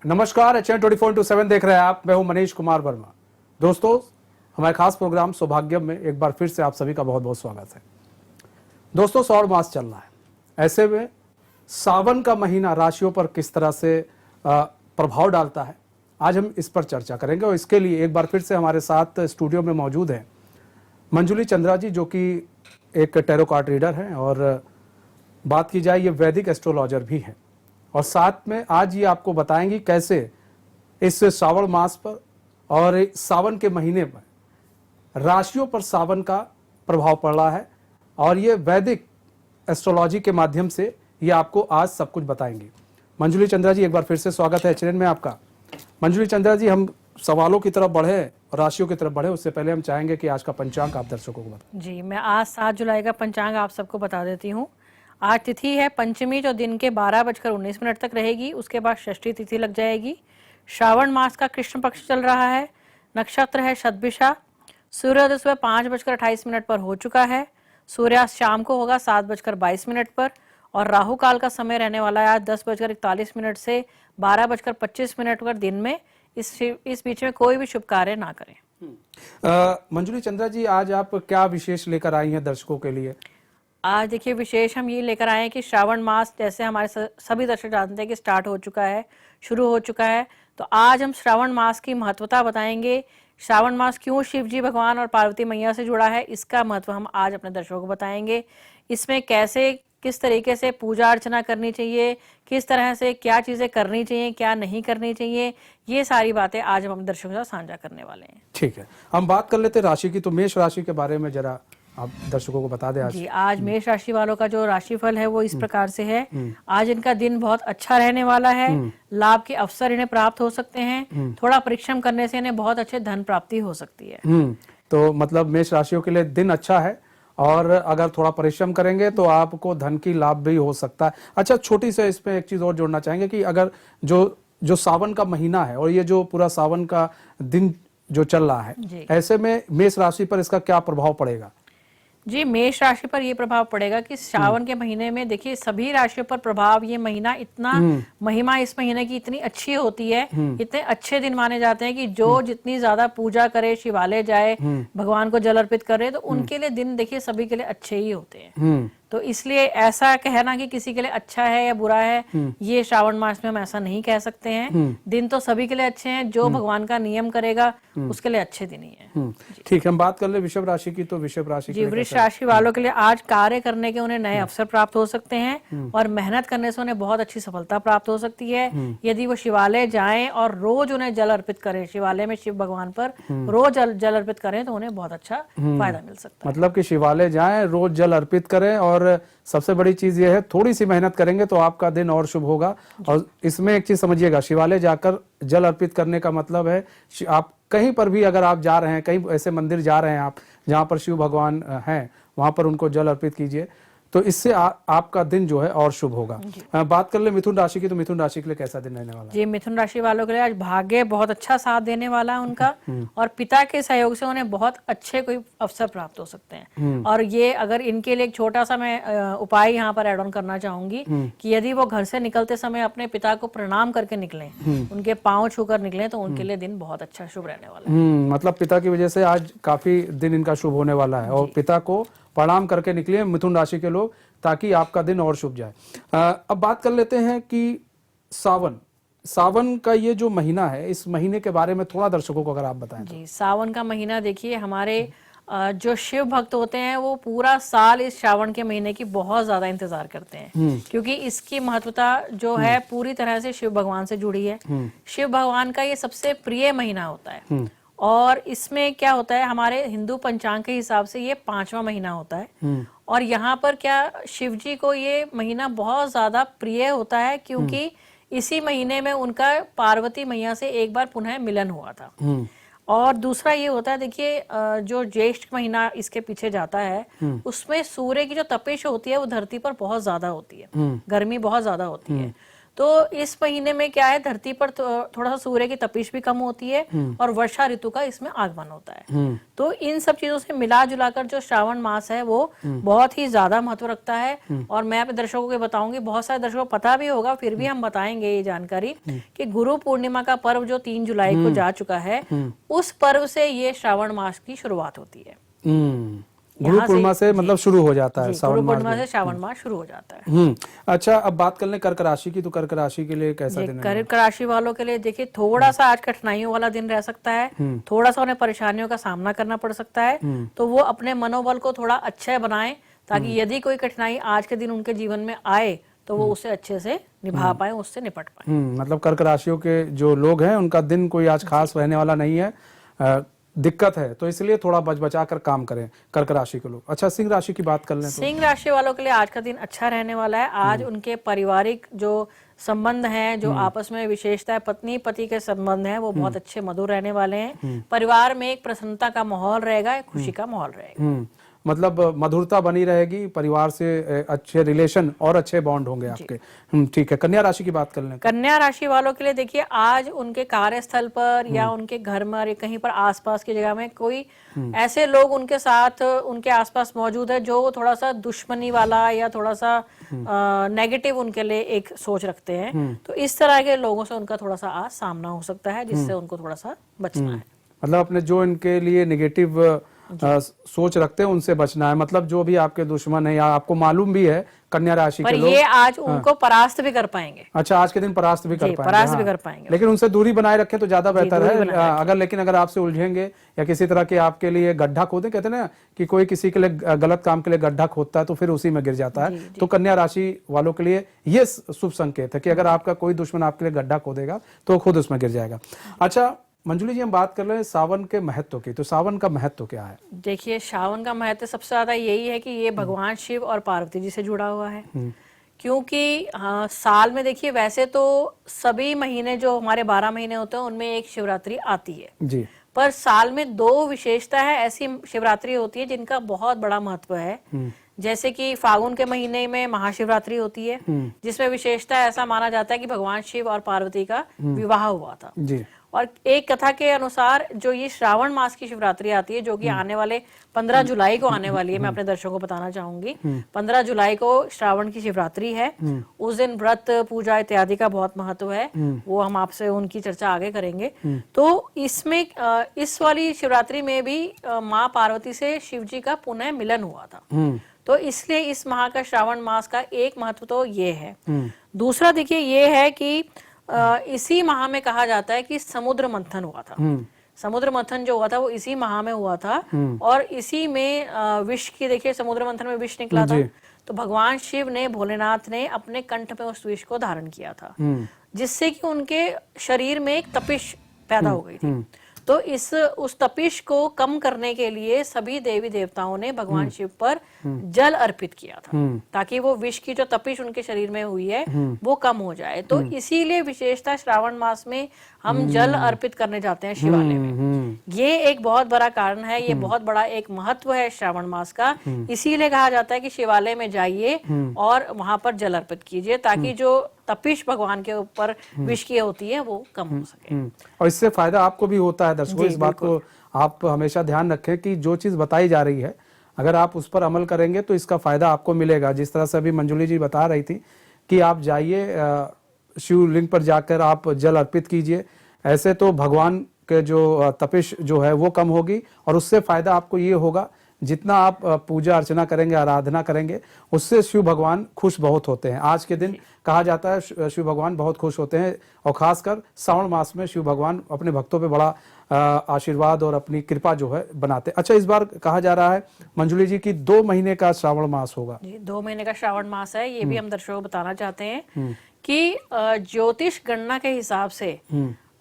नमस्कार, HN 24/7 देख रहे हैं आप। मैं हूं मनीष कुमार वर्मा। दोस्तों, हमारे खास प्रोग्राम सौभाग्यम में एक बार फिर से आप सभी का बहुत बहुत स्वागत है। दोस्तों, श्रावण मास चल रहा है। ऐसे में सावन का महीना राशियों पर किस तरह से प्रभाव डालता है, आज हम इस पर चर्चा करेंगे। और इसके लिए एक बार फिर से हमारे साथ स्टूडियो में मौजूद हैं मंजुली चंद्रा जी, जो कि एक टैरो कार्ड रीडर हैं और बात की जाए ये वैदिक एस्ट्रोलॉजर भी हैं। और साथ में आज ये आपको बताएंगी कैसे इस श्रावण मास पर और सावन के महीने पर राशियों पर सावन का प्रभाव पड़ रहा है, और ये वैदिक एस्ट्रोलॉजी के माध्यम से ये आपको आज सब कुछ बताएंगे। मंजुली चंद्रा जी, एक बार फिर से स्वागत है HN में आपका। मंजुली चंद्रा जी, हम सवालों की तरफ बढ़े, राशियों की तरफ बढ़े, उससे पहले हम चाहेंगे कि आज का पंचांग आप दर्शकों को बताएं। जी, मैं आज 7 जुलाई का पंचांग आप सबको बता देती हूँ। आज तिथि है पंचमी, जो दिन के 12:19 तक रहेगी। उसके बाद षष्ठी तिथि लग जाएगी। श्रावण मास का कृष्ण पक्ष चल रहा है। नक्षत्र है शतभिषा। सूर्योदय सुबह 5:28 पर हो चुका है। सूर्यास्त शाम को होगा 7:22 पर। और राहु काल का समय रहने वाला है आज 10:41 से 12:25 पर दिन में। इस बीच में कोई भी शुभ कार्य ना करें। मंजुली चंद्रा जी, आज आप क्या विशेष लेकर आई हैं दर्शकों के लिए? आज देखिए, विशेष हम ये लेकर आए हैं कि श्रावण मास, जैसे हमारे सभी दर्शक जानते हैं कि स्टार्ट हो चुका है, शुरू हो चुका है। तो आज हम श्रावण मास की महत्वता बताएंगे। श्रावण मास क्यों शिव जी भगवान और पार्वती मैया से जुड़ा है, इसका महत्व हम आज अपने दर्शकों को बताएंगे। इसमें कैसे, किस तरीके से पूजा अर्चना करनी चाहिए, किस तरह से क्या चीजें करनी चाहिए, क्या नहीं करनी चाहिए, ये सारी बातें आज हम दर्शकों के साथ साझा करने वाले हैं। ठीक है, हम बात कर लेते हैं राशि की। तो मेष राशि के बारे में जरा आप दर्शकों को बता दें आज। जी, आज मेष राशि वालों का जो राशिफल है वो इस प्रकार से है। आज इनका दिन बहुत अच्छा रहने वाला है। लाभ के अवसर इन्हें प्राप्त हो सकते हैं। थोड़ा परिश्रम करने से इन्हें बहुत अच्छे धन प्राप्ति हो सकती है। तो मतलब मेष राशियों के लिए दिन अच्छा है, और अगर थोड़ा परिश्रम करेंगे तो आपको धन की लाभ भी हो सकता है। अच्छा, छोटी से इसमें एक चीज और जोड़ना चाहेंगे कि अगर जो सावन का महीना है और ये जो पूरा सावन का दिन जो चल रहा है, ऐसे में मेष राशि पर इसका क्या प्रभाव पड़ेगा? जी, मेष राशि पर ये प्रभाव पड़ेगा कि श्रावण के महीने में देखिए सभी राशियों पर प्रभाव, ये महीना इतना, महिमा इस महीने की इतनी अच्छी होती है, इतने अच्छे दिन माने जाते हैं कि जो जितनी ज्यादा पूजा करे, शिवालय जाए, भगवान को जल अर्पित करे, तो उनके लिए दिन देखिए सभी के लिए अच्छे ही होते हैं। तो इसलिए ऐसा कहना कि किसी के लिए अच्छा है या बुरा है, ये श्रावण मास में हम ऐसा नहीं कह सकते हैं। दिन तो सभी के लिए अच्छे हैं। जो भगवान का नियम करेगा उसके लिए अच्छे दिन ही है। ठीक है, हम बात कर ले वृषभ राशि की। तो वृषभ राशि जी, वृष राशि वालों के लिए आज कार्य करने के उन्हें नए अवसर प्राप्त हो सकते हैं, और मेहनत करने से उन्हें बहुत अच्छी सफलता प्राप्त हो सकती है। यदि वो शिवालय जाएं और रोज उन्हें जल अर्पित करें, शिवालय में शिव भगवान पर रोज जल अर्पित करें, तो उन्हें बहुत अच्छा फायदा मिल सकता है। मतलब कि शिवालय जाएं, रोज जल अर्पित करें, और सबसे बड़ी चीज ये है थोड़ी सी मेहनत करेंगे तो आपका दिन और शुभ होगा। और इसमें एक चीज समझिएगा, शिवालय जाकर जल अर्पित करने का मतलब है आप कहीं पर भी अगर आप जा रहे हैं, कहीं ऐसे मंदिर जा रहे हैं आप जहां पर शिव भगवान हैं, वहां पर उनको जल अर्पित कीजिए, तो इससे आपका दिन जो है और शुभ होगा। बात कर ले मिथुन राशि की। तो मिथुन राशि के लिए कैसा दिन रहने वाला है? जी, मिथुन राशि वालों के लिए आज भाग्य बहुत अच्छा साथ देने वाला है उनका, और पिता के सहयोग से उन्हें बहुत अच्छे कोई अवसर प्राप्त हो सकते हैं। और ये अगर इनके लिए एक छोटा सा मैं उपाय यहाँ पर एड ऑन करना चाहूंगी कि यदि वो घर से निकलते समय अपने पिता को प्रणाम करके निकलें, उनके पाँव छूकर निकलें, तो उनके लिए दिन बहुत अच्छा शुभ रहने वाला है। मतलब पिता की वजह से आज काफी दिन इनका शुभ होने वाला है, और पिता को प्रणाम करके निकलिए मिथुन राशि के लोग, ताकि आपका दिन और शुभ जाए। अब बात कर लेते हैं कि सावन का ये जो महीना है, इस महीने के बारे में थोड़ा दर्शकों को अगर आप बताएं। जी, सावन का महीना देखिए, हमारे जो शिव भक्त होते हैं वो पूरा साल इस श्रावण के महीने की बहुत ज्यादा इंतजार करते हैं, क्योंकि इसकी महत्वता जो है पूरी तरह से शिव भगवान से जुड़ी है। शिव भगवान का ये सबसे प्रिय महीना होता है, और इसमें क्या होता है, हमारे हिंदू पंचांग के हिसाब से ये 5वां महीना होता है। और यहाँ पर क्या, शिव जी को ये महीना बहुत ज्यादा प्रिय होता है, क्योंकि इसी महीने में उनका पार्वती मैया से एक बार पुनः मिलन हुआ था। और दूसरा ये होता है, देखिए जो ज्येष्ठ महीना इसके पीछे जाता है, उसमें सूर्य की जो तपिश होती है वो धरती पर बहुत ज्यादा होती है, गर्मी बहुत ज्यादा होती है। तो इस महीने में क्या है, धरती पर थोड़ा सा सूर्य की तपिश भी कम होती है और वर्षा ऋतु का इसमें आगमन होता है। तो इन सब चीजों से मिला जुलाकर जो श्रावण मास है वो बहुत ही ज्यादा महत्व रखता है। और मैं अपने दर्शकों को बताऊंगी, बहुत सारे दर्शकों को पता भी होगा, फिर भी हम बताएंगे ये जानकारी कि गुरु पूर्णिमा का पर्व जो 3 जुलाई को जा चुका है, उस पर्व से ये श्रावण मास की शुरुआत होती है। गुरु पूर्णिमा से मतलब शुरू हो जाता है गुरु पूर्णिमा से श्रावण मास शुरू हो जाता है। अच्छा, अब बात कर लें कर्क राशि की, तो कर्क राशि के लिए कैसा दिन है? कर्क राशि वालों के लिए देखिए थोड़ा सा आज कठिनाइयों वाला दिन रह सकता है, थोड़ा सा उन्हें परेशानियों का सामना करना पड़ सकता है। तो वो अपने मनोबल को थोड़ा अच्छा बनाएं, ताकि यदि कोई कठिनाई आज के दिन उनके जीवन में आए तो वो उसे अच्छे से निभा पाए, उससे निपट पाए। मतलब कर्क राशियों के जो लोग हैं उनका दिन कोई आज खास रहने वाला नहीं है, दिक्कत है, तो इसलिए थोड़ा बच बचा कर काम करें कर्क राशि के लोग। अच्छा, सिंह राशि की बात कर लें तो सिंह राशि वालों के लिए आज का दिन अच्छा रहने वाला है। आज उनके पारिवारिक जो संबंध हैं, जो आपस में विशेषता है, पत्नी पति के संबंध हैं, वो बहुत अच्छे मधुर रहने वाले हैं। परिवार में एक प्रसन्नता का माहौल रहेगा, एक खुशी का माहौल रहेगा। मतलब मधुरता बनी रहेगी, परिवार से अच्छे रिलेशन और अच्छे बॉन्ड होंगे आपके। ठीक है, कन्या राशि की बात कर लें। कन्या राशि वालों के लिए देखिए आज उनके कार्यस्थल पर या उनके घर में या कहीं पर आसपास की जगह में कोई ऐसे लोग उनके साथ उनके आसपास मौजूद है जो थोड़ा सा दुश्मनी वाला या थोड़ा सा नेगेटिव उनके लिए एक सोच रखते हैं। तो इस तरह के लोगों से उनका थोड़ा सा आज सामना हो सकता है, जिससे उनको थोड़ा सा बचना है। मतलब अपने जो इनके लिए नेगेटिव सोच रखते हैं उनसे बचना है। मतलब जो भी आपके दुश्मन है या आपको मालूम भी है कन्या राशि के लोग, ये आज उनको परास्त भी कर पाएंगे। अच्छा, आज के दिन परास्त भी कर पाएंगे। परास्त भी कर पाएंगे, लेकिन उनसे दूरी बनाए रखें तो ज्यादा बेहतर है। लेकिन अगर आपसे उलझेंगे या किसी तरह के आपके लिए गड्ढा खोदे, कहते हैं ना कि कोई किसी के लिए गलत काम के लिए गड्ढा खोदता है तो फिर उसी में गिर जाता है। तो कन्या राशि वालों के लिए ये शुभ संकेत है कि अगर आपका कोई दुश्मन आपके लिए गड्ढा खोदेगा तो खुद उसमें गिर जाएगा। अच्छा मंजुली जी, हम बात कर रहे हैं सावन के महत्व की, तो सावन का महत्व क्या है? देखिए सावन का महत्व सबसे ज्यादा यही है कि ये भगवान शिव और पार्वती जी से जुड़ा हुआ है। क्योंकि साल में देखिए वैसे तो सभी महीने जो हमारे 12 महीने होते हैं उनमें एक शिवरात्रि आती है जी, पर साल में 2 विशेषता है, ऐसी शिवरात्रि होती है जिनका बहुत बड़ा महत्व है। जैसे कि फागुन के महीने में महाशिवरात्रि होती है, जिसमें विशेषता ऐसा माना जाता है कि भगवान शिव और पार्वती का विवाह हुआ था जी। और एक कथा के अनुसार जो ये श्रावण मास की शिवरात्रि आती है, जो कि आने वाले 15 जुलाई को आने वाली है, मैं अपने दर्शकों को बताना चाहूंगी 15 जुलाई को श्रावण की शिवरात्रि है। उस दिन व्रत पूजा इत्यादि का बहुत महत्व है, वो हम आपसे उनकी चर्चा आगे करेंगे। तो इसमें इस वाली शिवरात्रि में भी माँ पार्वती से शिव जी का पुनः मिलन हुआ था, तो इसलिए इस माह का श्रावण मास का एक महत्व तो ये है। दूसरा देखिए ये है कि इसी माह में कहा जाता है कि समुद्र मंथन हुआ था। समुद्र मंथन जो हुआ था वो इसी माह में हुआ था, और इसी में विष की, देखिए समुद्र मंथन में विष निकला था, तो भगवान शिव ने, भोलेनाथ ने अपने कंठ में उस विष को धारण किया था, जिससे कि उनके शरीर में एक तपिश पैदा हो गई थी। तो उस तपिश को कम करने के लिए सभी देवी देवताओं ने भगवान शिव पर जल अर्पित किया था, ताकि वो विष की जो तपिश उनके शरीर में हुई है वो कम हो जाए। तो इसीलिए विशेषता श्रावण मास में हम जल अर्पित करने जाते हैं शिवालय में। ये एक बहुत बड़ा कारण है, ये बहुत बड़ा एक महत्व है श्रावण मास का। इसीलिए कहा जाता है कि शिवालय में जाइए और वहां पर जल अर्पित कीजिए, ताकि जो तपिश भगवान के ऊपर विष की होती है वो कम हो सके। और इससे फायदा आपको भी होता है दर्शकों, इस बात को आप हमेशा ध्यान रखें कि जो चीज बताई जा रही है अगर आप उस पर अमल करेंगे तो इसका फायदा आपको मिलेगा। जिस तरह से अभी मंजुली जी बता रही थी कि आप जाइए शिवलिंग पर जाकर आप जल अर्पित कीजिए, ऐसे तो भगवान के जो तपिश जो है वो कम होगी, और उससे फायदा आपको ये होगा जितना आप पूजा अर्चना करेंगे, आराधना करेंगे, उससे शिव भगवान खुश बहुत होते हैं। आज के दिन कहा जाता है शिव भगवान बहुत खुश होते हैं, और खासकर श्रावण मास में शिव भगवान अपने भक्तों पे बड़ा आशीर्वाद और अपनी कृपा जो है बनाते। अच्छा, इस बार कहा जा रहा है मंजुली जी की 2 महीने का श्रावण मास होगा। 2 महीने का श्रावण मास है, ये भी हम दर्शकों को बताना चाहते हैं कि ज्योतिष गणना के हिसाब से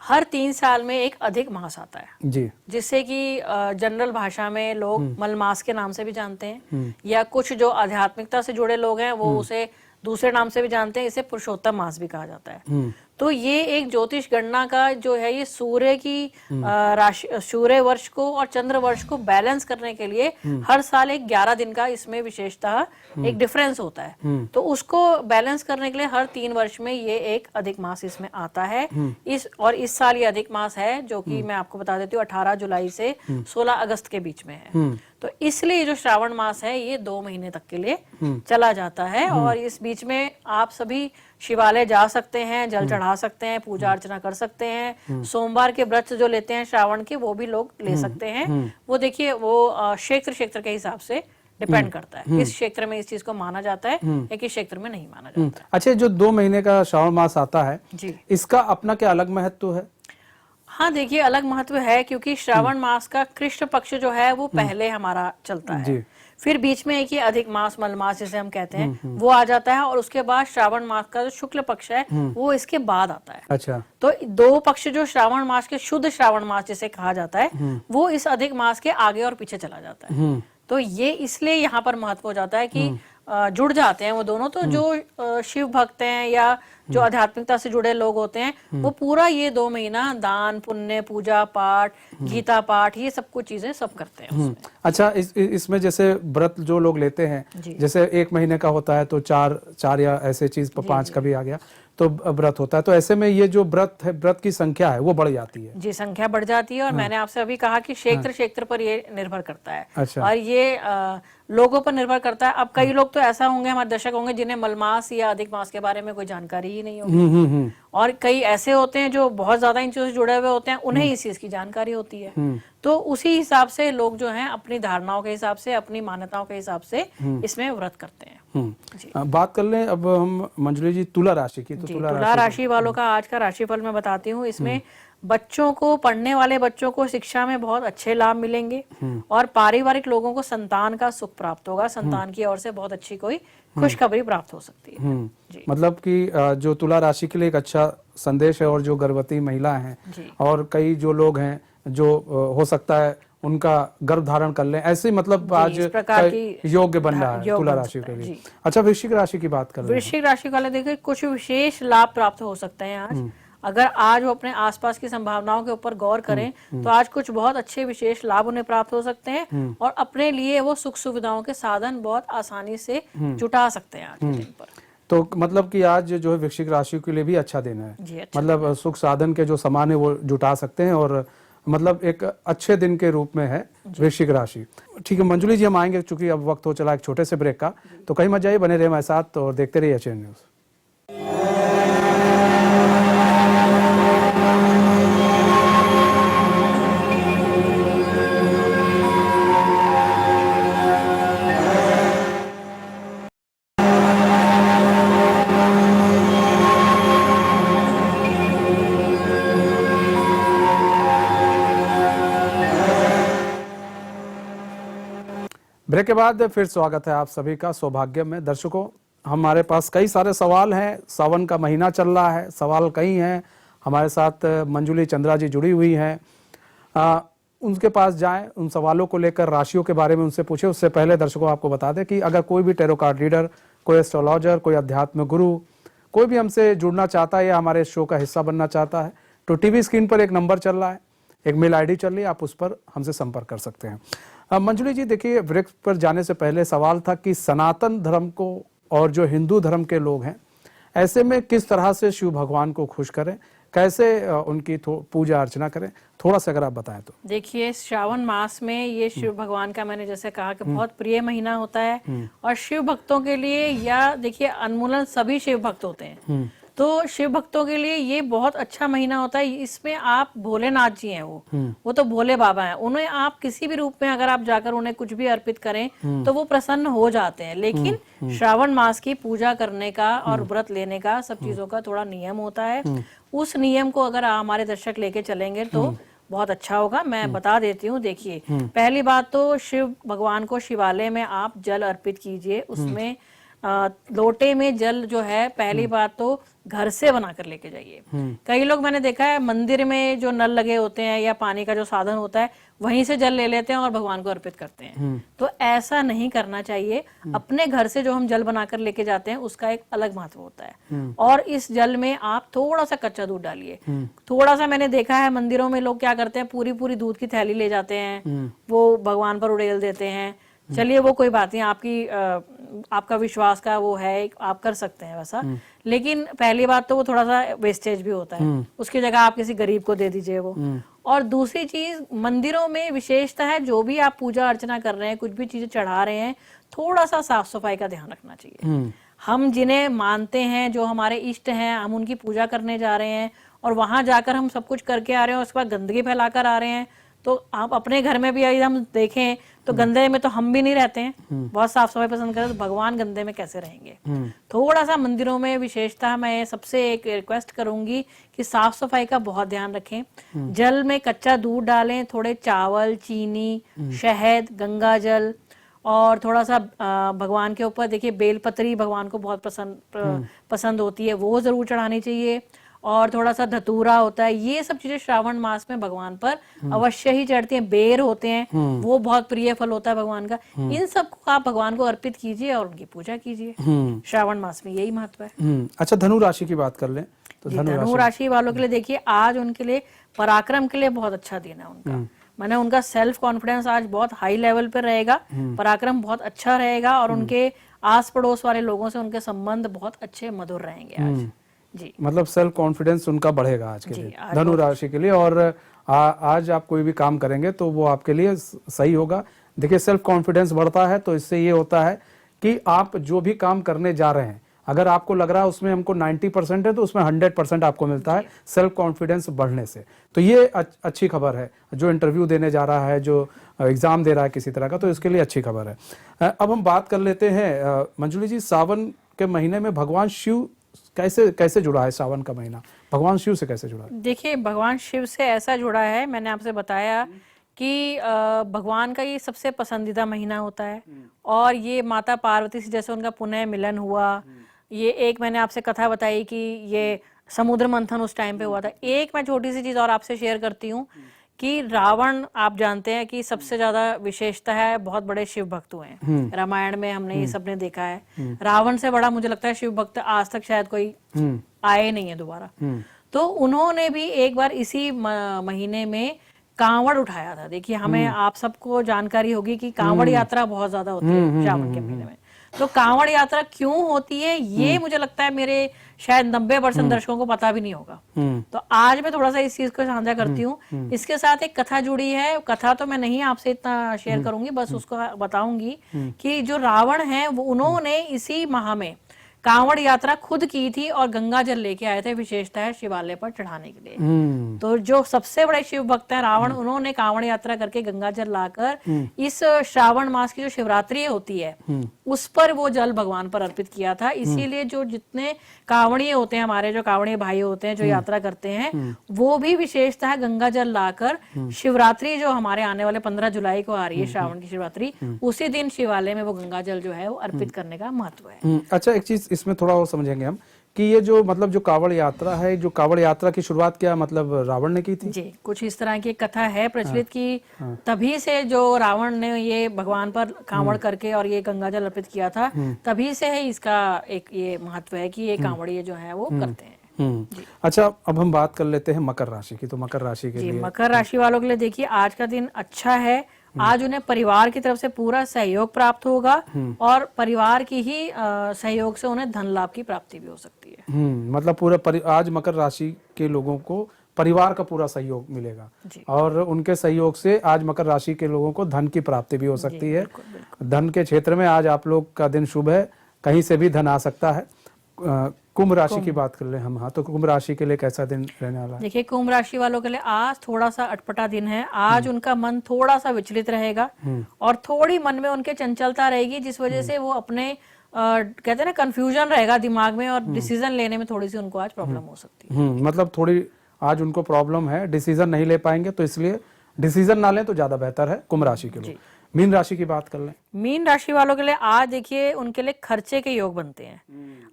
हर 3 साल में एक अधिक मास आता है जी, जिससे कि जनरल भाषा में लोग मलमास के नाम से भी जानते हैं, या कुछ जो आध्यात्मिकता से जुड़े लोग हैं वो उसे दूसरे नाम से भी जानते हैं, इसे पुरुषोत्तम मास भी कहा जाता है। तो ये एक ज्योतिष गणना का जो है ये सूर्य की राशि, सूर्य वर्ष को और चंद्र वर्ष को बैलेंस करने के लिए हर साल एक 11 दिन का इसमें विशेषतः एक डिफरेंस होता है। तो उसको बैलेंस करने के लिए हर 3 वर्ष में ये एक अधिक मास इसमें आता है। इस साल ये अधिक मास है जो कि मैं आपको बता देती हूँ 18 जुलाई से 16 अगस्त के बीच में है। तो इसलिए जो श्रावण मास है ये 2 महीने तक के लिए चला जाता है और इस बीच में आप सभी शिवालय जा सकते हैं, जल चढ़ा सकते हैं, पूजा अर्चना कर सकते हैं। सोमवार के व्रत जो लेते हैं श्रावण के वो भी लोग ले सकते हैं। वो देखिए वो क्षेत्र के हिसाब से डिपेंड करता है, इस क्षेत्र में इस चीज को माना जाता है या किस क्षेत्र में नहीं माना जाता है। अच्छा, जो 2 महीने का श्रावण मास आता है जी, इसका अपना क्या अलग महत्व है? हाँ देखिए अलग महत्व है क्योंकि श्रावण मास का कृष्ण पक्ष जो है वो पहले हमारा चलता है, फिर बीच में एक ही अधिक मास मलमास जिसे हम कहते हैं वो आ जाता है और उसके बाद श्रावण मास का जो शुक्ल पक्ष है वो इसके बाद आता है। अच्छा, तो 2 पक्ष जो श्रावण मास के शुद्ध श्रावण मास जिसे कहा जाता है वो इस अधिक मास के आगे और पीछे चला जाता है। तो ये इसलिए यहाँ पर महत्व हो जाता है कि जुड़ जाते हैं वो दोनों। तो जो शिव भक्त हैं या जो आध्यात्मिकता से जुड़े लोग होते हैं वो पूरा ये 2 महीना दान पुण्य, पूजा पाठ, गीता पाठ, ये सब कुछ चीजें सब करते हैं उसमें। अच्छा, इसमें जैसे व्रत जो लोग लेते हैं, जैसे 1 महीने का होता है तो 4 या ऐसे चीज 5 का भी आ गया तो व्रत होता है, तो ऐसे में ये जो व्रत है, व्रत की संख्या है वो बढ़ जाती है। जी, संख्या बढ़ जाती है और मैंने आपसे अभी कहा कि क्षेत्र पर ये निर्भर करता है। अच्छा। और ये लोगों पर निर्भर करता है। अब कई लोग तो ऐसा होंगे, हमारे दर्शक होंगे जिन्हें मलमास या अधिक मास के बारे में कोई जानकारी ही नहीं होगी, और कई ऐसे होते हैं जो बहुत ज्यादा इन चीजों से जुड़े हुए होते हैं, उन्हें इस चीज की जानकारी होती है। तो उसी हिसाब से लोग जो हैं अपनी धारणाओं के हिसाब से, अपनी मान्यताओं के हिसाब से इसमें व्रत करते हैं। बात कर लें अब हम मंजुली जी तुला राशि की। तो तुला राशि वालों का आज का राशिफल मैं बताती हूँ। इसमें बच्चों को, पढ़ने वाले बच्चों को शिक्षा में बहुत अच्छे लाभ मिलेंगे और पारिवारिक लोगों को संतान का सुख प्राप्त होगा। संतान की ओर से बहुत अच्छी कोई खुशखबरी प्राप्त हो सकती है। जी। मतलब कि जो तुला राशि के लिए एक अच्छा संदेश है, और जो गर्भवती महिला हैं और कई जो लोग हैं जो हो सकता है उनका गर्भ धारण कर लें, ऐसे मतलब आज योग्य बन रहा है तुला राशि के लिए। अच्छा, वृश्चिक राशि की बात कर रहे हैं। वृश्चिक राशि वाले देखिए कुछ विशेष लाभ प्राप्त हो सकते हैं आज। अगर आज वो अपने आसपास की संभावनाओं के ऊपर गौर करें तो आज कुछ बहुत अच्छे विशेष लाभ उन्हें प्राप्त हो सकते हैं और अपने लिए वो सुख सुविधाओं के साधन बहुत आसानी से जुटा सकते हैं आज के दिन पर। तो मतलब कि आज जो है वृश्चिक राशि के लिए भी अच्छा दिन है। अच्छा, मतलब सुख साधन के जो सामान है वो जुटा सकते हैं और मतलब एक अच्छे दिन के रूप में है वृश्चिक राशि। ठीक है मंजुली जी, हम आएंगे, चूंकि अब वक्त हो चला एक छोटे से ब्रेक का, तो कहीं मत जाइए, बने रहिए हमारे साथ और देखते रहिए एचएन न्यूज। ब्रेक के बाद फिर स्वागत है आप सभी का सौभाग्य में। दर्शकों, हमारे पास कई सारे सवाल हैं, सावन का महीना चल रहा है, सवाल कई हैं। हमारे साथ मंजुली चंद्रा जी जुड़ी हुई हैं, उनके पास जाएं, उन सवालों को लेकर राशियों के बारे में उनसे पूछे। उससे पहले दर्शकों आपको बता दें कि अगर कोई भी टैरो कार्ड रीडर, कोई एस्ट्रोलॉजर, कोई अध्यात्म गुरु, कोई भी हमसे जुड़ना चाहता है या हमारे शो का हिस्सा बनना चाहता है तो टीवी स्क्रीन पर एक नंबर चल रहा है, एक मेल आईडी चल रही है, आप उस पर हमसे संपर्क कर सकते हैं। मंजुली जी, देखिए वृक्ष पर जाने से पहले सवाल था कि सनातन धर्म को और जो हिंदू धर्म के लोग हैं, ऐसे में किस तरह से शिव भगवान को खुश करें, कैसे उनकी पूजा अर्चना करें, थोड़ा सा अगर आप बताएं तो। देखिए श्रावण मास में ये शिव भगवान का, मैंने जैसे कहा कि बहुत प्रिय महीना होता है और शिव भक्तों के लिए, या देखिए अनमूलन सभी शिव भक्त होते हैं, तो शिव भक्तों के लिए ये बहुत अच्छा महीना होता है। इसमें आप भोलेनाथ जी हैं, वो तो भोले बाबा हैं, उन्हें आप किसी भी रूप में अगर आप जाकर उन्हें कुछ भी अर्पित करें तो वो प्रसन्न हो जाते हैं। लेकिन श्रावण मास की पूजा करने का और व्रत लेने का, सब चीजों का थोड़ा नियम होता है। उस नियम को अगर हमारे दर्शक लेके चलेंगे तो बहुत अच्छा होगा। मैं बता देती हूँ। देखिए, पहली बात तो शिव भगवान को शिवालय में आप जल अर्पित कीजिए, उसमें लोटे में जल जो है पहली बात तो घर से बना कर लेके जाइए। कई लोग मैंने देखा है मंदिर में जो नल लगे होते हैं या पानी का जो साधन होता है वहीं से जल ले लेते हैं और भगवान को अर्पित करते हैं। तो ऐसा नहीं करना चाहिए। अपने घर से जो हम जल बनाकर लेके जाते हैं उसका एक अलग महत्व होता है। और इस जल में आप थोड़ा सा कच्चा दूध डालिए। थोड़ा सा मैंने देखा है मंदिरों में लोग क्या करते हैं, पूरी पूरी दूध की थैली ले जाते हैं, वो भगवान पर उड़ेल देते हैं। चलिए वो कोई बात नहीं, आपका विश्वास का वो है, आप कर सकते हैं वैसा। लेकिन पहली बात तो वो थोड़ा सा वेस्टेज भी होता है, उसकी जगह आप किसी गरीब को दे दीजिए वो। और दूसरी चीज, मंदिरों में विशेषता है जो भी आप पूजा अर्चना कर रहे हैं, कुछ भी चीजें चढ़ा रहे हैं, थोड़ा सा साफ सफाई का ध्यान रखना चाहिए। हम जिन्हें मानते हैं, जो हमारे इष्ट हैं, हम उनकी पूजा करने जा रहे हैं और वहां जाकर हम सब कुछ करके आ रहे हैं और उसके बाद गंदगी फैलाकर आ रहे हैं। तो आप अपने घर में भी यदि हम देखें तो गंदे में तो हम भी नहीं रहते हैं, बहुत साफ सफाई पसंद करते, तो भगवान गंदे में कैसे रहेंगे। थोड़ा सा मंदिरों में विशेषता मैं सबसे एक रिक्वेस्ट करूंगी कि साफ सफाई का बहुत ध्यान रखें। जल में कच्चा दूध डालें, थोड़े चावल, चीनी, शहद, गंगा जल और थोड़ा सा भगवान के ऊपर देखिए बेलपत्री भगवान को बहुत पसंद होती है, वो जरूर चढ़ानी चाहिए। और थोड़ा सा धतूरा होता है, ये सब चीजें श्रावण मास में भगवान पर अवश्य ही चढ़ती हैं। बेर होते हैं, वो बहुत प्रिय फल होता है भगवान का। इन सब को आप भगवान को अर्पित कीजिए और उनकी पूजा कीजिए। श्रावण मास में यही महत्व है। अच्छा, धनु राशि की बात कर लें तो धनु राशि वालों के लिए देखिए आज उनके लिए पराक्रम के लिए बहुत अच्छा दिन है उनका। मैंने उनका सेल्फ कॉन्फिडेंस आज बहुत हाई लेवल पर रहेगा, पराक्रम बहुत अच्छा रहेगा और उनके आस पड़ोस वाले लोगों से उनके संबंध बहुत अच्छे मधुर रहेंगे आज जी। मतलब सेल्फ कॉन्फिडेंस उनका बढ़ेगा आज के लिए, धनु राशि के लिए। और आज आप कोई भी काम करेंगे तो वो आपके लिए सही होगा। देखिए, सेल्फ कॉन्फिडेंस बढ़ता है तो इससे ये होता है कि आप जो भी काम करने जा रहे हैं, अगर आपको लग रहा है उसमें हमको 90% है तो उसमें 100% आपको मिलता है सेल्फ कॉन्फिडेंस बढ़ने से। तो ये अच्छी खबर है। जो इंटरव्यू देने जा रहा है, जो एग्जाम दे रहा है किसी तरह का, तो इसके लिए अच्छी खबर है। अब हम बात कर लेते हैं मंजुली जी, सावन के महीने में भगवान शिव कैसे जुड़ा है? सावन का महीना भगवान शिव से कैसे जुड़ा है? देखिए, भगवान शिव से ऐसा जुड़ा है, मैंने आपसे बताया कि भगवान का ये सबसे पसंदीदा महीना होता है और ये माता पार्वती से जैसे उनका पुनः मिलन हुआ। ये एक मैंने आपसे कथा बताई कि ये समुद्र मंथन उस टाइम पे हुआ था। एक मैं छोटी सी चीज और आपसे शेयर करती हूँ कि रावण, आप जानते हैं कि सबसे ज्यादा विशेषता है, बहुत बड़े शिव भक्त हुए हैं। रामायण में हमने ये सबने देखा है। रावण से बड़ा मुझे लगता है शिव भक्त आज तक शायद कोई आए नहीं है दोबारा। तो उन्होंने भी एक बार इसी महीने में कांवड़ उठाया था। देखिए, हमें आप सबको जानकारी होगी कि कांवड़ यात्रा बहुत ज्यादा होती है श्रावण के महीने में। तो कांवड़ यात्रा क्यों होती है ये मुझे लगता है मेरे शायद 90% दर्शकों को पता भी नहीं होगा। तो आज मैं थोड़ा सा इस चीज को साझा करती हूँ। इसके साथ एक कथा जुड़ी है। कथा तो मैं नहीं आपसे इतना शेयर करूंगी, बस उसको बताऊंगी कि जो रावण है वो उन्होंने इसी माह में कांवड़ यात्रा खुद की थी और गंगा जल लेके आए थे, विशेषता है शिवालय पर चढ़ाने के लिए। तो जो सबसे बड़े शिव भक्त है रावण, उन्होंने कांवड़ यात्रा करके गंगा जल लाकर इस श्रावण मास की जो शिवरात्रि होती है उस पर वो जल भगवान पर अर्पित किया था। इसीलिए जो जितने कांवड़िए होते हैं, हमारे जो कांवड़िए भाई होते हैं जो यात्रा करते हैं, वो भी विशेषता है गंगा जल लाकर शिवरात्रि जो हमारे आने वाले 15 जुलाई को आ रही है, श्रावण की शिवरात्रि, उसी दिन शिवालय में वो गंगा जल जो है वो अर्पित करने का महत्व है। अच्छा, एक चीज इसमें थोड़ा और समझेंगे हम कि ये जो मतलब जो कांवड़ यात्रा है, जो कांवड़ यात्रा की शुरुआत क्या मतलब रावण ने की थी? जी, कुछ इस तरह की कथा है प्रचलित की तभी से जो रावण ने ये भगवान पर कांवड़ करके और ये गंगा जल अर्पित किया था, तभी से है इसका एक ये महत्व है कि ये कांवड़िए जो है वो करते हैं। अच्छा, अब हम बात कर लेते हैं मकर राशि की। तो मकर राशि के लिए, मकर राशि वालों के लिए देखिए आज का दिन अच्छा है। आज उन्हें परिवार की तरफ से पूरा सहयोग प्राप्त होगा और परिवार की ही सहयोग से उन्हें धन लाभ की प्राप्ति भी हो सकती है। मतलब आज मकर राशि के लोगों को परिवार का पूरा सहयोग मिलेगा और उनके सहयोग से आज मकर राशि के लोगों को धन की प्राप्ति भी हो सकती है। धन के क्षेत्र में आज आप लोग का दिन शुभ है, कहीं से भी धन आ सकता है। कुंभ राशि की बात कर ले हम, हाँ, तो कुंभ राशि के लिए कैसा दिन रहने वाला है? देखिए, कुंभ राशि वालों के लिए आज थोड़ा सा अटपटा दिन है। आज उनका मन थोड़ा सा विचलित रहेगा और थोड़ी मन में उनके चंचलता रहेगी, जिस वजह से वो अपने कहते हैं ना कंफ्यूजन रहेगा दिमाग में और डिसीजन लेने में थोड़ी सी उनको आज प्रॉब्लम हो सकती है। मतलब थोड़ी आज उनको प्रॉब्लम है, डिसीजन नहीं ले पाएंगे, तो इसलिए डिसीजन ना लें तो ज्यादा बेहतर है कुंभ राशि के लोग। मीन राशि की बात कर लें। मीन राशि वालों के लिए आज देखिए उनके लिए खर्चे के योग बनते हैं।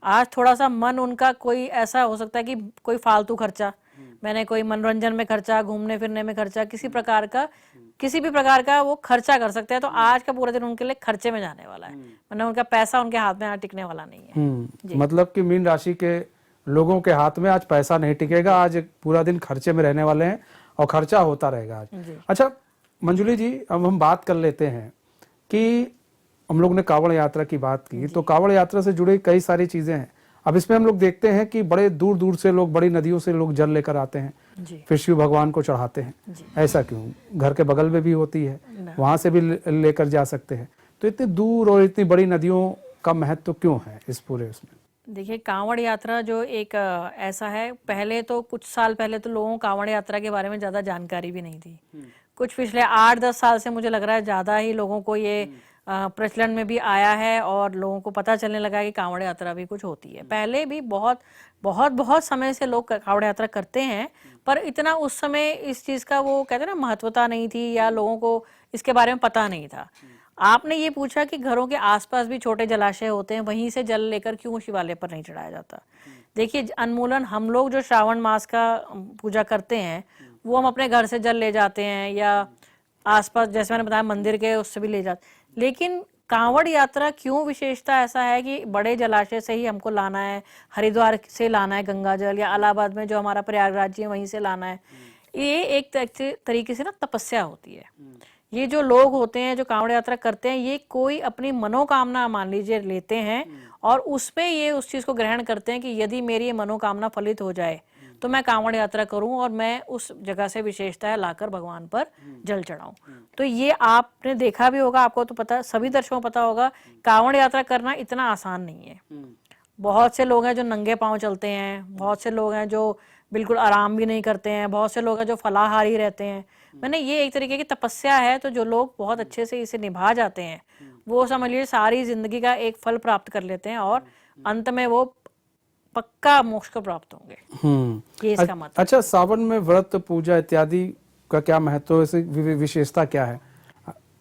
आज थोड़ा सा मन उनका कोई ऐसा हो सकता है कि कोई फालतू खर्चा, मैंने कोई मनोरंजन में खर्चा, घूमने फिरने में खर्चा, किसी भी प्रकार का वो खर्चा कर सकते हैं। तो आज का पूरा दिन उनके लिए खर्चे में जाने वाला है, वरना उनका पैसा उनके हाथ में आज टिकने वाला नहीं है। मतलब कि मीन राशि के लोगों के हाथ में आज पैसा नहीं टिकेगा, आज पूरा दिन खर्चे में रहने वाले हैं और खर्चा होता रहेगा आज। अच्छा मंजुली जी, अब हम बात कर लेते हैं कि हम लोग ने कांवड़ यात्रा की बात की, तो कांवड़ यात्रा से जुड़ी कई सारी चीजें हैं। अब इसमें हम लोग देखते हैं कि बड़े दूर दूर से लोग, बड़ी नदियों से लोग जल लेकर आते हैं, फिर शिव भगवान को चढ़ाते हैं। ऐसा क्यों? घर के बगल में भी होती है, वहां से भी लेकर जा सकते हैं। तो इतनी दूर और इतनी बड़ी नदियों का महत्व क्यों है इस पूरे उसमें? देखिए कांवड़ यात्रा जो एक ऐसा है, पहले तो कुछ साल पहले तो लोगों को कांवड़ यात्रा के बारे में ज्यादा जानकारी भी नहीं थी। कुछ पिछले 8-10 साल से मुझे लग रहा है ज्यादा ही लोगों को ये प्रचलन में भी आया है और लोगों को पता चलने लगा है कि कांवड़ यात्रा भी कुछ होती है। पहले भी बहुत बहुत बहुत समय से लोग कांवड़ यात्रा करते हैं, पर इतना उस समय इस चीज का वो कहते हैं ना महत्वता नहीं थी, या लोगों को इसके बारे में पता नहीं था। आपने ये पूछा कि घरों के आसपास भी छोटे जलाशय होते हैं, वहीं से जल लेकर क्यों शिवालय पर नहीं चढ़ाया जाता? देखिए अनमूलन हम लोग जो श्रावण मास का पूजा करते हैं वो हम अपने घर से जल ले जाते हैं, या आसपास जैसे मैंने बताया मंदिर के उससे भी ले जाते। लेकिन कांवड़ यात्रा क्यों विशेषता ऐसा है कि बड़े जलाशय से ही हमको लाना है, हरिद्वार से लाना है गंगा जल, या इलाहाबाद में जो हमारा प्रयागराज है वहीं से लाना है। ये एक तरीके से ना तपस्या होती है। ये जो लोग होते हैं जो कांवड़ यात्रा करते हैं, ये कोई अपनी मनोकामना मान लीजिए लेते हैं और उसपे ये उस चीज को ग्रहण करते हैं कि यदि मेरी ये मनोकामना फलित हो जाए तो मैं कांवड़ यात्रा करूं और मैं उस जगह से विशेषता लाकर भगवान पर जल चढ़ाऊं। तो ये आपने देखा भी होगा, आपको तो पता, सभी दर्शकों को पता होगा, कांवड़ यात्रा करना इतना आसान नहीं है। बहुत से लोग हैं जो नंगे पांव चलते हैं, बहुत से लोग हैं जो बिल्कुल आराम भी नहीं करते हैं, बहुत से लोग हैं जो फलाहारी रहते हैं। मैंने ये एक तरीके की तपस्या है। तो जो लोग बहुत अच्छे से इसे निभा जाते हैं वो समझ लीजिए सारी जिंदगी का एक फल प्राप्त कर लेते हैं और अंत में वो पक्का मोक्ष को प्राप्त होंगे। ये इसका मतलब। अच्छा, सावन में व्रत पूजा इत्यादि का क्या महत्व है, विशेषता क्या है?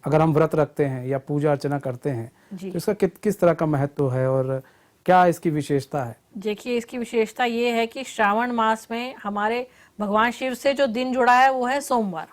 अगर हम व्रत रखते हैं या पूजा अर्चना करते हैं तो इसका किस तरह का महत्व है और क्या इसकी विशेषता है? देखिए इसकी विशेषता ये है कि श्रावण मास में हमारे भगवान शिव से जो दिन जुड़ा है वो है सोमवार।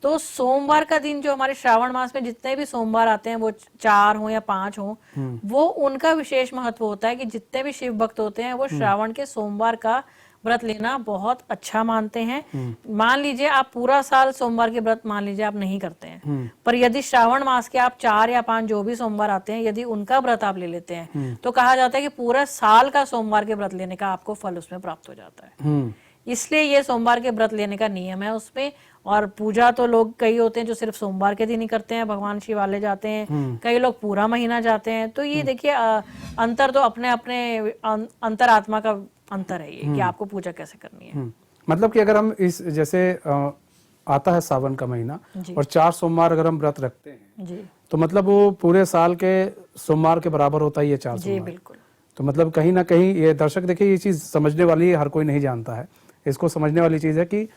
तो सोमवार का दिन जो हमारे श्रावण मास में जितने भी सोमवार आते हैं, वो 4 हो या 5 हो, वो उनका विशेष महत्व होता है कि जितने भी शिव भक्त होते हैं वो श्रावण के सोमवार का व्रत लेना बहुत अच्छा मानते हैं। मान लीजिए आप पूरा साल सोमवार के व्रत मान लीजिए आप नहीं करते हैं, पर यदि श्रावण मास के आप 4 या 5 जो भी सोमवार आते हैं, यदि उनका व्रत आप ले लेते हैं तो कहा जाता है कि पूरा साल का सोमवार के व्रत लेने का आपको फल उसमें प्राप्त हो जाता है। इसलिए ये सोमवार के व्रत लेने का नियम है उसमें। और पूजा तो लोग कई होते हैं जो सिर्फ सोमवार के दिन ही करते हैं, भगवान शिवालय जाते हैं, कई लोग पूरा महीना जाते हैं। तो ये देखिए अंतर तो अपने अपने अंतरात्मा का अंतर है ये कि आपको पूजा कैसे करनी है। मतलब कि अगर हम इस जैसे आता है सावन का महीना और 4 सोमवार अगर हम व्रत रखते हैं जी, तो मतलब वो पूरे साल के सोमवार के बराबर होता है ये 4 सोमवार। बिल्कुल। तो मतलब कहीं ना कहीं ये दर्शक देखिए, ये चीज समझने वाली है, हर कोई नहीं जानता है। इसको समझने वाली चीज है कि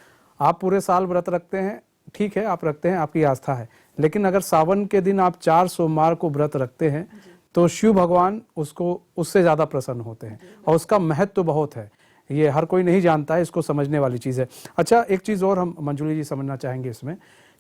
आप पूरे साल व्रत रखते हैं, ठीक है, आप रखते हैं, आपकी आस्था है, लेकिन अगर सावन के दिन आप 4 सोमवार को व्रत रखते हैं तो शिव भगवान उसको उससे ज्यादा प्रसन्न होते हैं और उसका महत्व तो बहुत है। ये हर कोई नहीं जानता है, इसको समझने वाली चीज है। अच्छा, एक चीज और हम मंजुली जी समझना चाहेंगे इसमें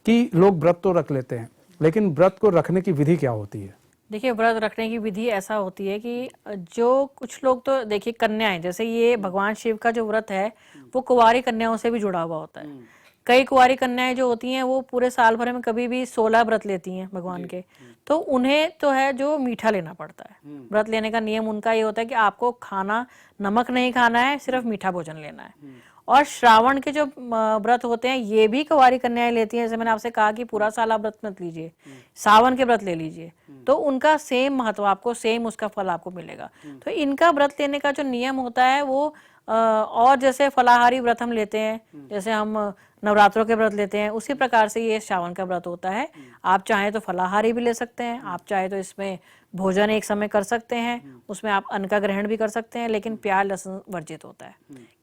कि लोग व्रत तो रख लेते हैं, लेकिन व्रत को रखने की विधि क्या होती है? देखिए व्रत रखने की विधि ऐसा होती है कि जो कुछ लोग तो देखिए कन्याएं, जैसे ये भगवान शिव का जो व्रत है वो कुंवारी कन्याओं से भी जुड़ा हुआ होता है। कई कुंवारी कन्याएं जो होती हैं वो पूरे साल भर में कभी भी 16 व्रत लेती हैं भगवान के, तो उन्हें तो है जो मीठा लेना पड़ता है। व्रत लेने का नियम उनका ये होता है कि आपको खाना, नमक नहीं खाना है, सिर्फ मीठा भोजन लेना है। और श्रावण के जो व्रत होते हैं ये भी कुंवारी कन्याएं लेती हैं। जैसे मैंने आपसे कहा कि पूरा साल आप व्रत मत लीजिए, सावन के व्रत ले लीजिए, तो उनका सेम महत्व, आपको सेम उसका फल आपको मिलेगा। तो इनका व्रत लेने का जो नियम होता है वो और जैसे फलाहारी व्रत हम लेते हैं, जैसे हम नवरात्रों के व्रत लेते हैं, उसी प्रकार से ये श्रावण का व्रत होता है। आप चाहे तो फलाहारी भी ले सकते हैं, आप चाहे तो इसमें भोजन एक समय कर सकते हैं, उसमें आप अन्न का ग्रहण भी कर सकते हैं, लेकिन प्याज लहसुन वर्जित होता है।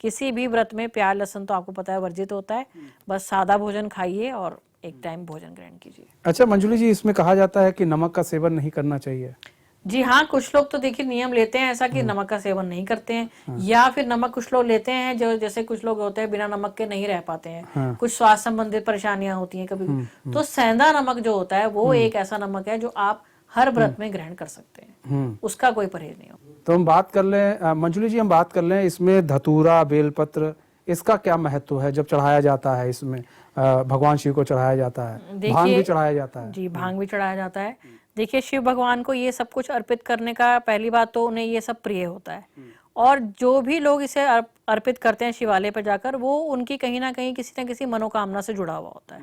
किसी भी व्रत में प्याज लहसुन तो आपको पता है वर्जित होता है। बस सादा भोजन खाइए और एक टाइम भोजन ग्रहण कीजिए। अच्छा मंजुली जी, इसमें कहा जाता है कि नमक का सेवन नहीं करना चाहिए। जी हाँ, कुछ लोग तो देखिए नियम लेते हैं ऐसा कि नमक का सेवन नहीं करते हैं, या फिर नमक कुछ लोग लेते हैं जो जैसे कुछ लोग होते हैं बिना नमक के नहीं रह पाते हैं, कुछ स्वास्थ्य संबंधित परेशानियां होती हैं कभी। तो सेंधा नमक जो होता है वो एक ऐसा नमक है जो आप हर व्रत में ग्रहण कर सकते हैं, उसका कोई परहेज नहीं होता। तो हम बात कर लें मंजुली जी, हम बात कर लें इसमें धतूरा बेलपत्र, इसका क्या महत्व है जब चढ़ाया जाता है? इसमें भगवान शिव को चढ़ाया जाता है, भांग भी चढ़ाया जाता है। जी, भांग भी चढ़ाया जाता है। देखिए शिव भगवान को ये सब कुछ अर्पित करने का पहली बात तो उन्हें ये सब प्रिय होता है, और जो भी लोग इसे अर्पित करते हैं शिवालय पर जाकर, वो उनकी कहीं ना कहीं किसी न किसी मनोकामना से जुड़ा हुआ होता है।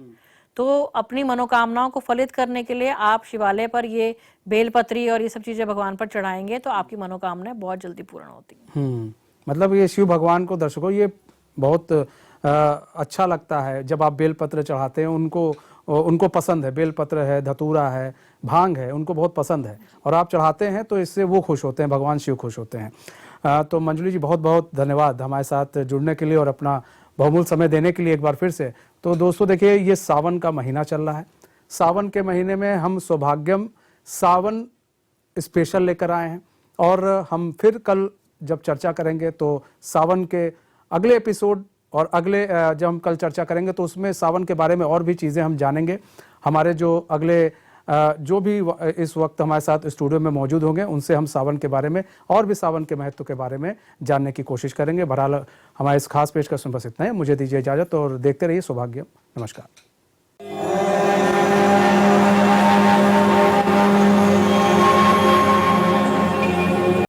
तो अपनी मनोकामनाओं को फलित करने के लिए आप शिवालय पर ये बेलपत्री और ये सब चीजें भगवान पर चढ़ाएंगे तो आपकी मनोकामनाएं बहुत जल्दी पूर्ण होती हैं। मतलब ये शिव भगवान को, दर्शकों, ये बहुत अच्छा लगता है जब आप बेलपत्र चढ़ाते हैं। उनको पसंद है, बेलपत्र है, धतूरा है, भांग है, उनको बहुत पसंद है, और आप चढ़ाते हैं तो इससे वो खुश होते हैं, भगवान शिव खुश होते हैं। तो मंजुली जी, बहुत बहुत धन्यवाद हमारे साथ जुड़ने के लिए और अपना बहुमूल्य समय देने के लिए एक बार फिर से। तो दोस्तों देखिए, ये सावन का महीना चल रहा है। सावन के महीने में हम सौभाग्यम सावन स्पेशल लेकर आए हैं, और हम फिर कल जब चर्चा करेंगे तो सावन के अगले एपिसोड और अगले जब हम कल चर्चा करेंगे तो उसमें सावन के बारे में और भी चीज़ें हम जानेंगे। हमारे जो अगले जो भी इस वक्त हमारे साथ स्टूडियो में मौजूद होंगे उनसे हम सावन के बारे में और भी सावन के महत्व के बारे में जानने की कोशिश करेंगे। बहरहाल हमारे इस खास पेशकश में बस इतना है। मुझे दीजिए इजाज़त और देखते रहिए सौभाग्य। नमस्कार।